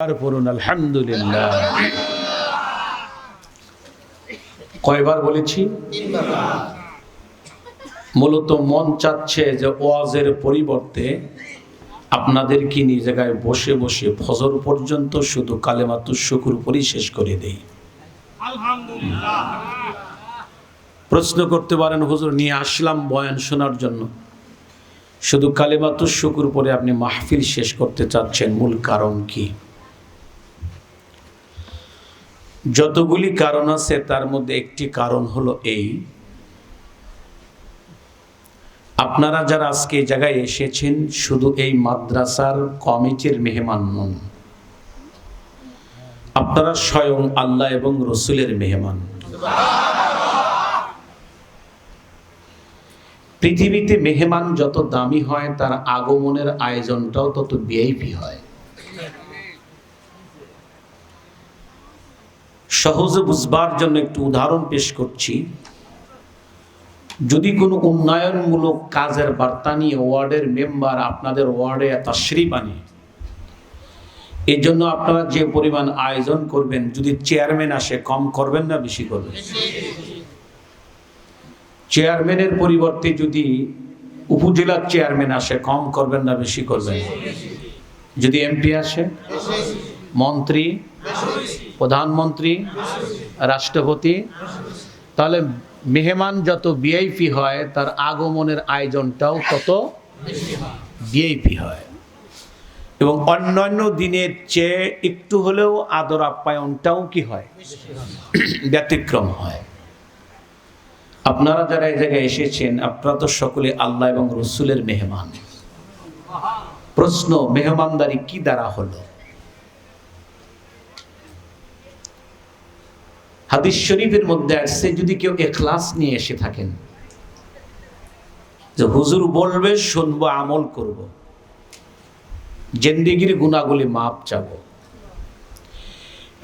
আলহামদুলিল্লাহ। কয়বার বলেছি? মূলত মন চাচ্ছে যে ওয়াজের পরিবর্তে আপনাদের কি নিজ জায়গায় বসে বসে ফজর পর্যন্ত শুধু কালেমাতুশ শুকর পড়ি শেষ করে দেই। আলহামদুলিল্লাহ। প্রশ্ন করতে পারেন, হুজুর নিয়ে আসলাম বয়ান শোনার জন্য, শুধু কালেমাতুশ শুকর পড়ে আপনি মাহফিল শেষ করতে চাচ্ছেন, মূল কারণ কি? যতগুলি কারণ আছে তার মধ্যে একটি কারণ হলো এই, আপনারা যারা আজকে এই জায়গায় এসেছেন শুধু এই মাদ্রাসার কমিটির মেহমান নন, আপনারা স্বয়ং আল্লাহ এবং রসুলের মেহমান। পৃথিবীতে মেহমান যত দামি হয় তার আগমনের আয়োজনটাও তত ভিআইপি হয়। সহজে বুঝবার জন্য একটু উদাহরণ পেশ করছি। যদি কোনো উন্নয়নমূলক কাজের বার্তা নিয়ে ওয়ার্ডের মেম্বার আপনাদের ওয়ার্ডে তাশরিফ আনে, এই জন্য আপনারা যে পরিমাণ আয়োজন করবেন, যদি চেয়ারম্যান আসে কম করবেন না বেশি করবেন? চেয়ারম্যানের পরিবর্তে যদি উপজেলার চেয়ারম্যান আসে কম করবেন না বেশি করবেন? যদি এমপি আসে, মন্ত্রী, প্রধানমন্ত্রী, রাষ্ট্রপতি, তাহলে মেহমান যত ভিআইপি হয় তার আগমনের আয়োজনটাও তত ভিআইপি হয় এবং অন্যান্য দিনের চেয়ে একটু হলেও আদর আপ্যায়নটাও কি হয়, ব্যতিক্রম হয়। আপনারা যারা এই জায়গায় এসেছেন আপনারা তো সকলে আল্লাহ এবং রসুলের মেহমান। প্রশ্ন, মেহমানদারি কি দ্বারা হলো? হাদিস শরীফের মধ্যে আসছে, যদি কেউ ইখলাস নিয়ে এসে থাকেন যে হুজুর বলবে শুনবো, আমল করব, জিন্দেগির গুনাহগুলি মাপ চাবো,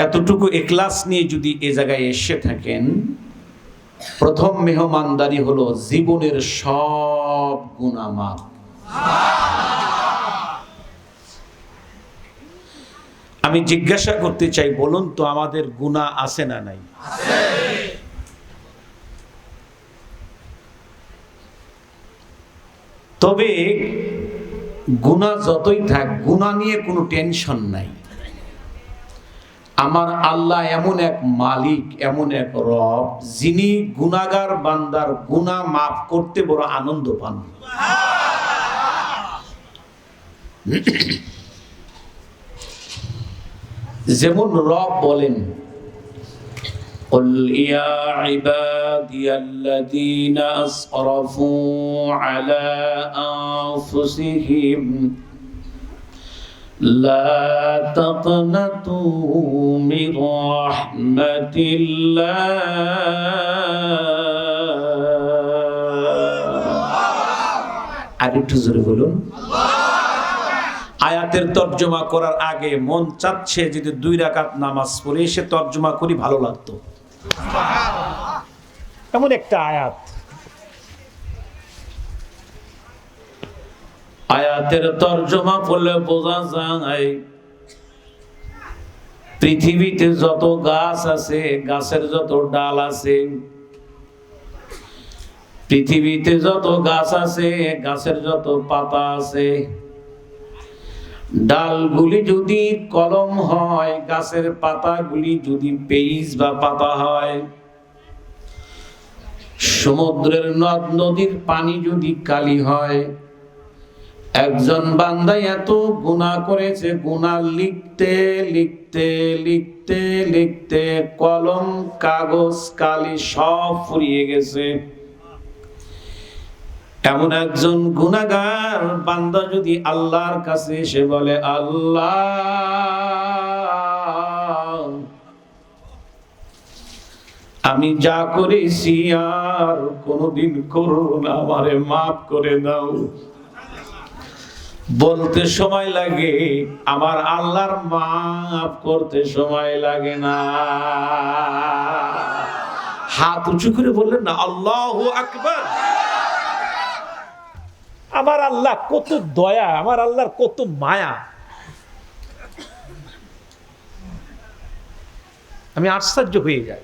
এতটুকু ইখলাস নিয়ে যদি এ জায়গায় এসে থাকেন, প্রথম মেহমানদারি হলো জীবনের সব গুনাহ মাপ। আমি জিজ্ঞাসা করতে চাই, বলুন তো আমাদের গুনাহ আছে না নাই? তবে গুনাহ যতই থাক, গুনাহ নিয়ে কোনো টেনশন নাই। আমার আল্লাহ এমন এক মালিক, এমন এক রব, যিনি গুনাহগার বান্দার গুনাহ মাফ করতে বড় আনন্দ পান। যেমন রব বলেন, قل يا عبادي الذين أسرفوا على أنفسهم لا تقنطوا من رحمة الله। আরেকটু জোরে বলুন। আয়াতের তর্জমা করার আগে মন চাচ্ছে যদি 2 রাকাত নামাজ পড়ে এসে তর্জমা করি, ভালো লাগতো। এমন একটা আয়াত, আয়াতের তর্জমা পড়লে বোঝা যায় পৃথিবীতে যত গাছ আছে, গাছের যত ডাল আছে, পৃথিবীতে যত গাছ আছে, গাছের যত পাতা আছে, ডালগুলি যদি কলম হয়, গাছের পাতাগুলি যদি পেইজ বা পাতা হয়, সমুদ্রের নদ নদীর পানি যদি কালি হয়, একজন বান্দা এত গুনাহ করেছে, গুনাহ লিখতে লিখতে লিখতে লিখতে কলম, কাগজ, কালি সব ফুরিয়ে গেছে। এমন একজন গুনাহগার বান্দা যদি আল্লাহর কাছে এসে বলে, আল্লাহ আমি যা করেছি আর কোনদিন করব না, আমারে মাফ করে দাও, বলতে সময় লাগে, আমার আল্লাহর মাফ করতে সময় লাগে না। হাত উঁচু করে বললেন না আল্লাহু আকবার। আমার আল্লাহ কত দয়া, আমার আল্লাহর কত মায়া। আমি আশ্চর্য হয়ে যাই।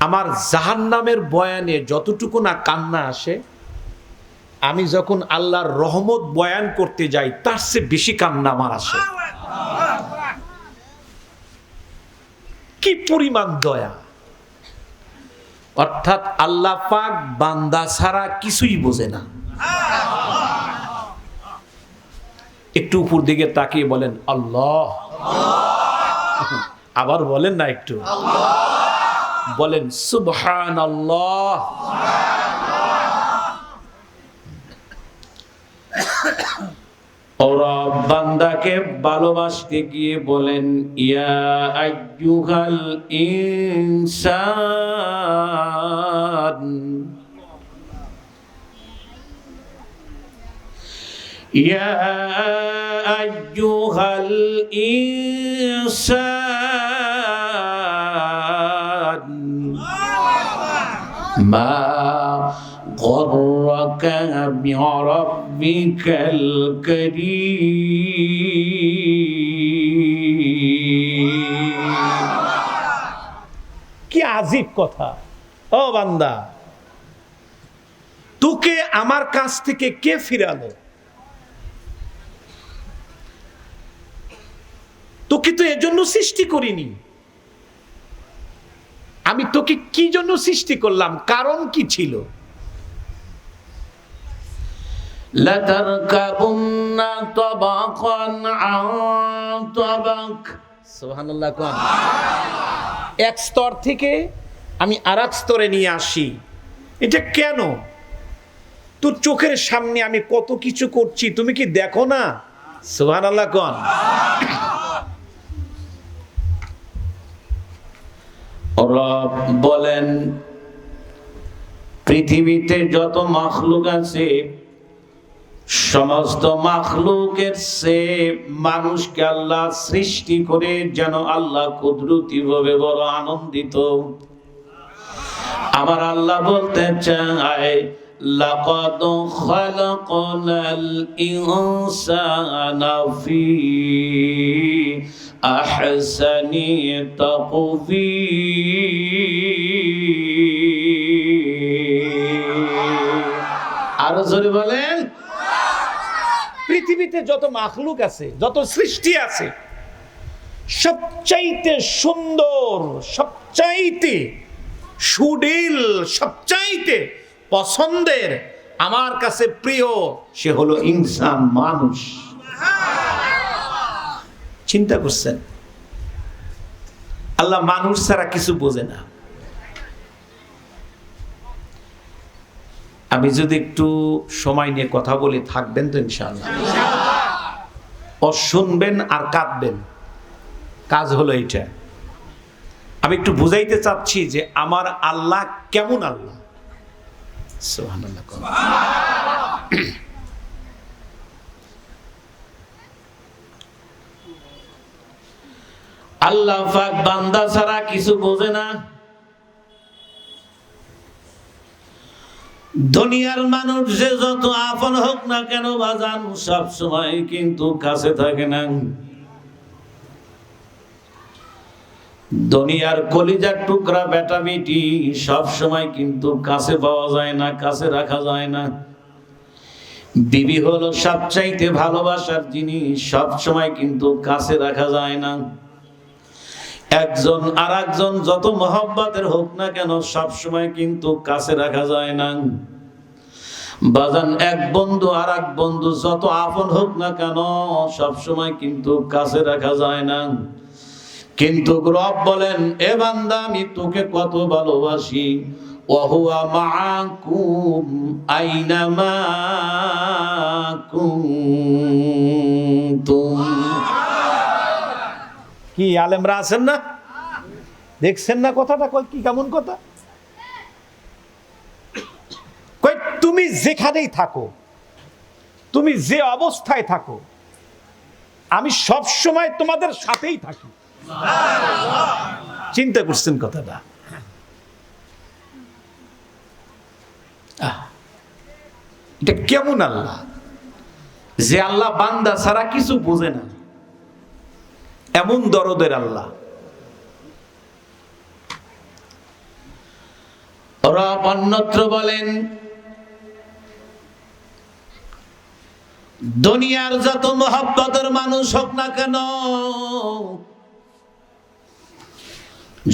আমার জাহান্নামের বয়ানে যতটুকু না কান্না আসে, আমি যখন আল্লাহর রহমত বয়ান করতে যাই তার চেয়ে বেশি কান্না আমার আসে। কি পরিমাণ দয়া! অর্থাৎ আল্লাহ পাক বান্দা ছাড়া কিছুই বোঝে না। একটু উপর দিকে তাকিয়ে বলেন আল্লাহ, আবার বলেন না, একটু বলেন সুবহানাল্লাহ। ওরা বান্দাকে ভালোবাসতে গিয়ে বলেন ইয়া আইয়ুহাল ইনসান, ইয়া আইয়ুহাল ইনসান মা غرك بربك الكريم। কি আজীব কথা! ও বান্দা, তোকে আমার কাছ থেকে কে ফিরালো? তোকে তো এজন্য সৃষ্টি করিনি। আমি তোকে কি জন্য সৃষ্টি করলাম? কারণ কি ছিল? লাতারকাবুন্না তাবাকান আন তাবাক। সুবহানাল্লাহ কোন। এক স্তর থেকে আমি আরেক স্তরে নিয়ে আসি। এটা কেন? তোর চোখের সামনে আমি কত কিছু করছি, তুমি কি দেখো না? সুবহানাল্লাহ কোন। রব বলেন পৃথিবীতে যত মাখলুক আছে সমস্ত মাখলুকের চেয়ে মানুষকে আল্লাহ সৃষ্টি করে যেন আল্লাহ কুদরতি ভাবে বড় আনন্দিত। আমার আল্লাহ বলতে চায় লাকাদ খালাকনাল ইনসানা ফি আহসানি তাকওয়িম। আরো জোরে বলেন। পৃথিবীতে যত মাখলুক আছে, যত সৃষ্টি আছে, সবচাইতে সুন্দর, সবচাইতে সুডীল, সবচাইতে পছন্দের, আমার কাছে প্রিয় সে হলো ইনসান, মানুষ। চিন্তা করছেন? আল্লাহ মানুষ ছাড়া কিছু বোঝে না। আমি যদি একটু সময় নিয়ে কথা বলি, থাকবেন তো ইনশাআল্লাহ? ও শুনবেন আর কাঁদবেন, কাজ হলো এইটা। আমি একটু বুঝাইতে চাচ্ছি যে আমার আল্লাহ কেমন আল্লাহ। সুবহানাল্লাহ। আল্লাহ পাক বান্দা ছাড়া কিছু বোঝে না। দুনিয়ার মানুষ যে যত আপন হোক না কেন বাজান, সব সময় কিন্তু কাছে থাকে না। দুনিয়ার কলিজার টুকরা বেটা বেটি সব সময় কিন্তু কাছে পাওয়া যায় না, কাছে রাখা যায় না। বিবি হলো সবচাইতে ভালোবাসার জিনিস, সব সময় কিন্তু কাছে রাখা যায় না। একজন আর একজন যত মহব্বতের হোক না কেন সব সময় কিন্তু কাছে রাখা যায় না। বাজান, এক বন্ধু আর এক বন্ধু যত আপন হোক না কেন সব সময় কিন্তু কাছে রাখা যায় না। কিন্তু রব বলেন, এ বান্দা আমি তোকে কত ভালোবাসি। ওয়াহুয়া মাআকুম আইনামা কুনতুম। কি আলেমরা আছেন না? দেখছেন না কথাটা কই কি কেমন কথা? কই তুমি যেখানেই থাকো, তুমি যে অবস্থায় থাকো, আমি সব সময় তোমাদের সাথেই থাকি। চিন্তা করছেন কথাটা? এটা কেমন আল্লাহ, যে আল্লাহ বান্দা ছাড়া কিছু বোঝে না। এমন দরদের আল্লাহ। রব অন্যত্র বলেন, দুনিয়ার যত মহব্বতের মানুষ হোক না কেন,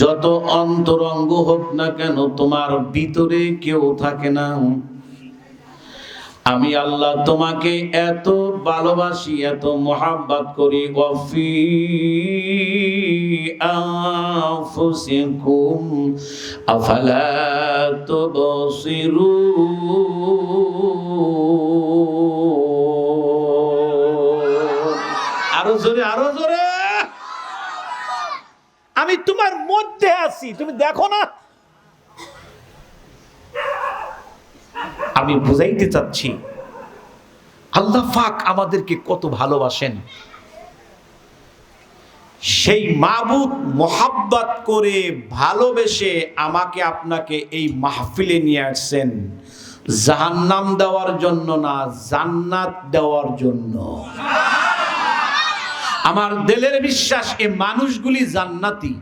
যত অন্তরঙ্গ হোক না কেন, তোমার ভিতরে কেউ থাকে না, আমি আল্লাহ তোমাকে এত ভালোবাসি, এত মহব্বত করি। ওয়াফি আনফুসিকুম আফালা তুবসিরুন। আরো জোরে, আরো জোরে। আমি তোমার মধ্যে আছি, তুমি দেখো না? আমি বুঝাইতে চাচ্ছি আল্লাহ পাক আমাদেরকে কত ভালোবাসেন। সেই মাবুদ মোহাব্বত করে ভালোবেসে আমাকে আপনাকে এই মাহফিলে নিয়ে আসছেন জাহান্নাম দেওয়ার জন্য না, জান্নাত দেওয়ার জন্য। আমার দিলের বিশ্বাস এই মানুষগুলি জান্নাতি।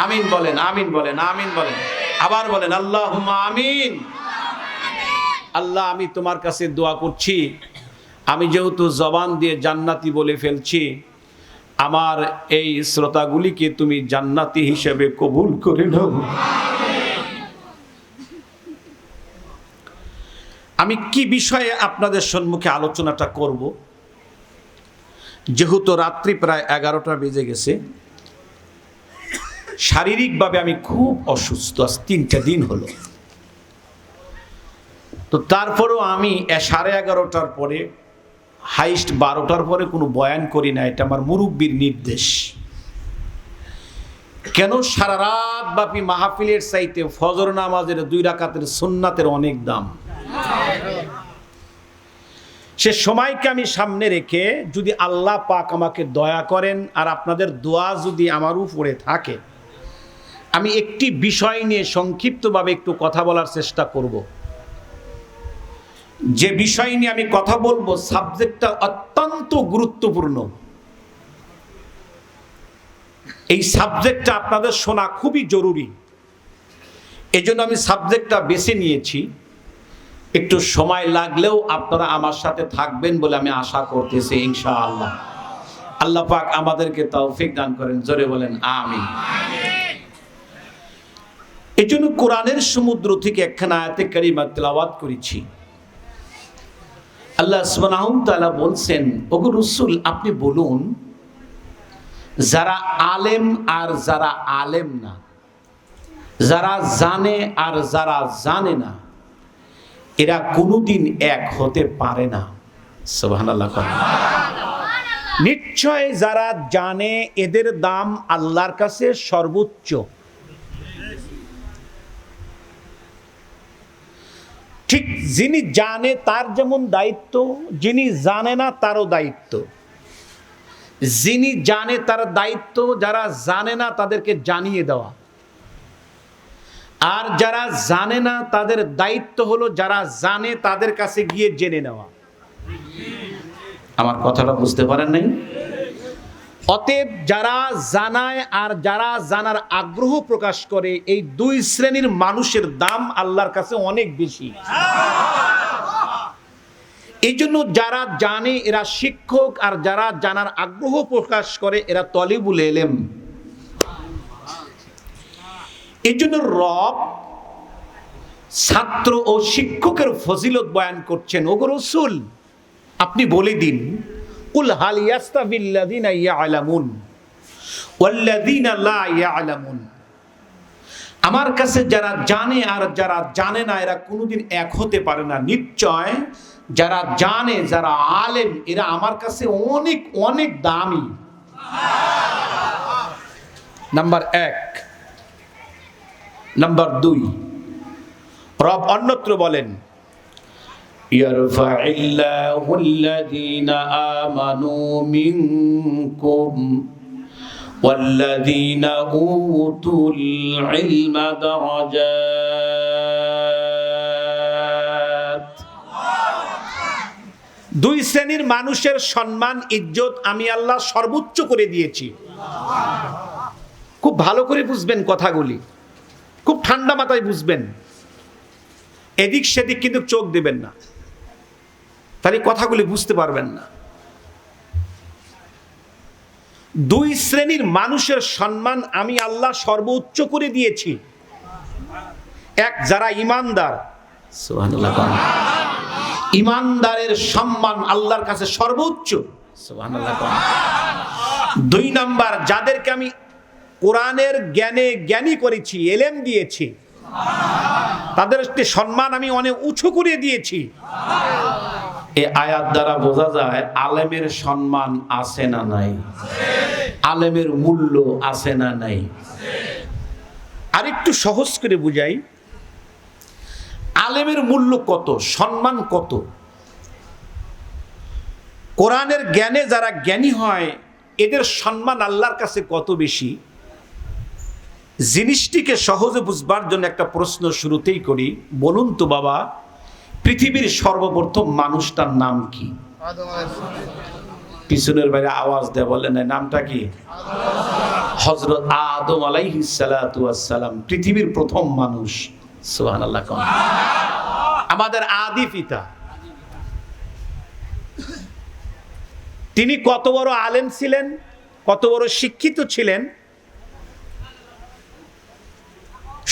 আমিন বলেন, আমিন বলেন, আমিন বলেন, আবার বলেন আল্লাহুম্মা আমিন। আল্লাহ, আমি তোমার কাছে দোয়া করছি, আমি যেহেতু জবান দিয়ে জান্নাতি বলে ফেলছি, আমার এই শ্রোতাগুলিকে তুমি জান্নাতি হিসেবে কবুল করে নাও। আমি কি বিষয়ে আপনাদের সম্মুখে আলোচনাটা করব, যেহেতু রাত্রি প্রায় 11টা বেজে গেছে, শারীরিকভাবে আমি খুব অসুস্থ, আজ 3টা দিন হলো। তো তারপরেও আমি 11:30টার পরে, হাইস্ট 12টার পরে কোনো বয়ান করি না। এটা আমার মুরব্বির নির্দেশ। কেন? সারা রাত ব্যাপী মাহফিলের চাইতে ফজর নামাজের 2 রাকাতের সুন্নাতের অনেক দাম। সে সময়কে আমি সামনে রেখে যদি আল্লাহ পাক আমাকে দয়া করেন আর আপনাদের দোয়া যদি আমার উপরে থাকে, আমি একটি বিষয় নিয়ে সংক্ষিপ্তভাবে একটু কথা বলার চেষ্টা করব। যে বিষয় নিয়ে আমি কথা বলবো, সাবজেক্টটা অত্যন্ত গুরুত্বপূর্ণ। এই সাবজেক্টটা আপনাদের শোনা খুবই জরুরি। এজন্য আমি সাবজেক্টটা বেছে নিয়েছি। একটু সময় লাগলেও আপনারা আমার সাথে থাকবেন বলে আমি আশা করতেছি ইনশাআল্লাহ। আল্লাহ পাক আমাদেরকে তৌফিক দান করেন, জোরে বলেন আমিন। এজন্য কোরআনের সমুদ্র থেকে একখানা আয়াতে কারিমা তেলাওয়াত করেছি। আল্লাহ সুবহানাহু ওয়া তাআলা বলছেন, ওগো রাসূল আপনি বলুন, যারা আলেম আর যারা আলেম না, যারা জানে আর যারা জানে না, এরা কোনোদিন এক হতে পারে না। সুবহানাল্লাহ। নিশ্চয় যারা জানে এদের দাম আল্লাহর কাছে সর্বোচ্চ। ঠিক যিনি জানে তার যেমন দায়িত্ব, যিনি জানে না তারও দায়িত্ব। যিনি জানে তার দায়িত্ব যারা জানে না তাদেরকে জানিয়ে দেওয়া, আর যারা জানে না তাদের দায়িত্ব হলো যারা জানে তাদের কাছে গিয়ে জেনে নেওয়া। আমার কথাটা বুঝতে পারেন নাই? অতএব যারা জানায় আর যারা জানার আগ্রহ প্রকাশ করে, এই 2 শ্রেণীর মানুষের দাম আল্লাহর কাছে অনেক বেশি। এই জন্য যারা জানে এরা শিক্ষক, আর যারা জানার আগ্রহ প্রকাশ করে এরা তলিবুল ইলম। এই জন্য রব ছাত্র ও শিক্ষকের ফজিলত বয়ান করছেন। ওগো রাসূল আপনি বলে দিন, কুল হাল ইয়াস্তাবিল্লাযিনা ইয়ালামুন ওয়াল্লাযিনা লা ইয়ালামুন। আমার কাছে যারা জানে আর যারা জানে না এরা কোনোদিন এক হতে পারে না। নিশ্চয় যারা জানে, যারা আলেম, এরা আমার কাছে অনেক অনেক দামি। নাম্বার 1। নাম্বার 2, রব অন্যত্র বলেন, ইয়ারফাইল্লাহু আল্লাযীনা আমানু মিনকুম ওয়াল্লাযীনা উতুল ইলমা দারাজাত। দুই শ্রেণীর মানুষের সম্মান ইজ্জত আমি আল্লাহ সর্বোচ্চ করে দিয়েছি। খুব ভালো করে বুঝবেন কথাগুলি, খুব ঠান্ডা মাথায় বুঝবেন, এদিক সেদিক কিন্তু চোখ দেবেন না, তাহলে কথাগুলি বুঝতে পারবেন না। দুই শ্রেণীর মানুষের সম্মান আমি আল্লাহ সর্বোচ্চ করে দিয়েছি। এক, যারা ইমানদার, সুবহানাল্লাহ, ইমানদারের সম্মান আল্লাহর কাছে সর্বোচ্চ, সুবহানাল্লাহ। দুই নাম্বার, যাদেরকে আমি কোরআনের জ্ঞানে জ্ঞানী করেছি, এলেম দিয়েছি, তাদের সম্মান আমি অনেক উঁচু করে দিয়েছি। এই আয়াত দ্বারা বোঝা যায় আলেমের সম্মান আছে না নাই, আলেমের মূল্য আছে না নাই। আরেকটু সহজ করে বুঝাই, আলেমের মূল্য কত, সম্মান কত। কোরআনের জ্ঞানে যারা জ্ঞানী হয় এদের সম্মান আল্লাহর কাছে কত বেশি। জিনিসটিকে সহজে বুঝবার জন্য একটা প্রশ্ন শুরুতেই করি। বলুন তো বাবা, পৃথিবীর সর্বপ্রথম মানুষটার নাম কি? পিছনের বাইরে আওয়াজ দেয়, বলেন নামটা কি? হযরত আদম আলাইহিস সালাতু ওয়াস সালাম পৃথিবীর প্রথম মানুষ। সুবহানাল্লাহ। আমাদের আদি পিতা। তিনি কত বড় আলেম ছিলেন, কত বড় শিক্ষিত ছিলেন,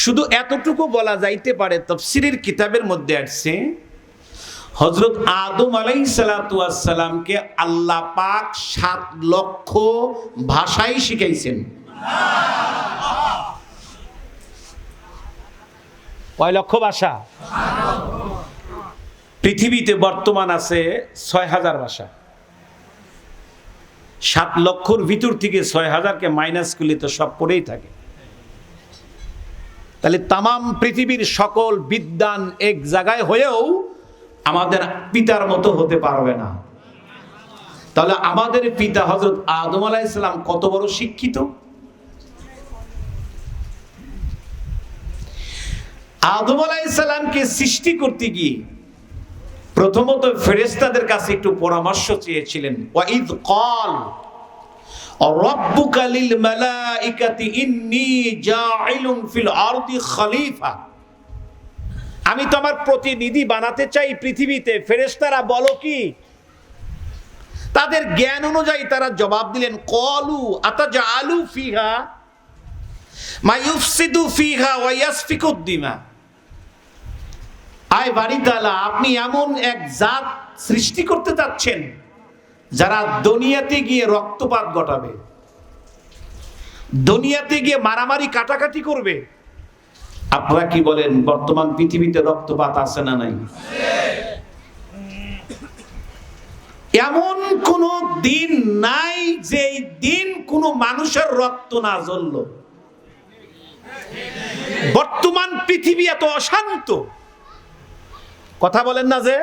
শুধু এতটুকু বলা যাইতে পারে, তাফসীরের কিতাবের মধ্যে আসছে হযরত আদম আলাইহিস সালাতু ওয়াস সালামকে আল্লাহ পাক 7 লক্ষ ভাষাই শিখাইছেন। কয় লক্ষ ভাষা? পৃথিবীতে বর্তমান আছে 6000 ভাষা। 7 লক্ষর ভিতর থেকে 6000কে মাইনাস করলে তো সব পড়েই থাকে। তাহলে তামাম পৃথিবীর সকল বিদ্বান এক জায়গায় হয়েও আমাদের পিতার মতো হতে পারবে না। তাহলে আমাদের পিতা হযরত আদম আলাইহিস সালাম কত বড় শিক্ষিত। আদম আলাইহিস সালামকে সৃষ্টি করতে গিয়ে প্রথমত ফেরেশতাদের কাছে একটু পরামর্শ চেয়েছিলেন। ওয়াইদ ক্বাল রাব্বুকা লিল মালাইকাতি ইন্নী জাইলুন ফিল আরদি খলিফা, আমি তো আমার প্রতিনিধি বানাতে চাই পৃথিবীতে। ফেরেশতারা বলো কি? তাদের জ্ঞান অনুযায়ী তারা জবাব দিলেন, ক্বালু আতাজআলু ফিহা মা ইউফসিদু ফিহা ওয়া ইয়াসফিকুদ দিমা। আয় বাড়ি তাআলা, আপনি এমন এক জাত সৃষ্টি করতে চাচ্ছেন যারা দুনিয়াতে গিয়ে রক্তপাত ঘটাবে, দুনিয়াতে গিয়ে মারামারি কাটাকাটি করবে। আপনারা কি বলেন, বর্তমান পৃথিবীতে রক্তপাত আছে না নাই? এমন কোন দিন নাই যে দিন কোন মানুষের রক্ত না ঝরল। বর্তমান পৃথিবী এত অশান্ত, কথা বলেন না যে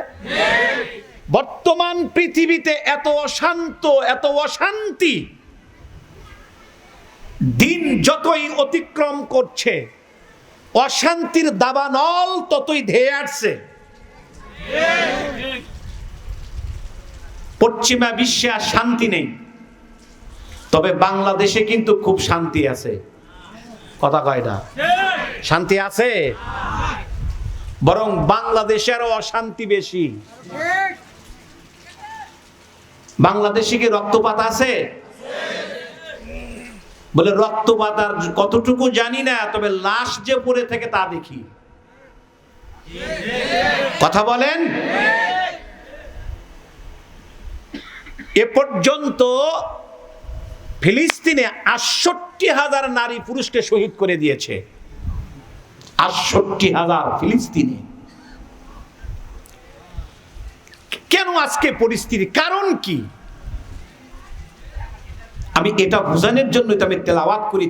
বর্তমান পৃথিবীতে এত অশান্ত, এত অশান্তি। দিন যতই অতিক্রম করছে অশান্তির দাবানল ততই ধেয়ে আসছে। পশ্চিমা বিশ্বে আর শান্তি নেই, তবে বাংলাদেশে কিন্তু খুব শান্তি আছে। কথা কয় না? শান্তি আছে, বরং বাংলাদেশেরও অশান্তি বেশি। বাংলাদেশে কি রক্তপাত আছে? বলে রক্তপাত আর কতটুকু জানি না, তবে লাশ যে পড়ে থাকে তা দেখি। কথা বলেন। এ পর্যন্ত ফিলিস্তিনে ৬৮,০০০ নারী পুরুষকে শহীদ করে দিয়েছে। ৬৮,০০০ ফিলিস্তিনে। কেন আজকে পরিস্থিতি, কারণ কি? আমি এটা বোঝানোর জন্য আমি তেলাওয়াত করি।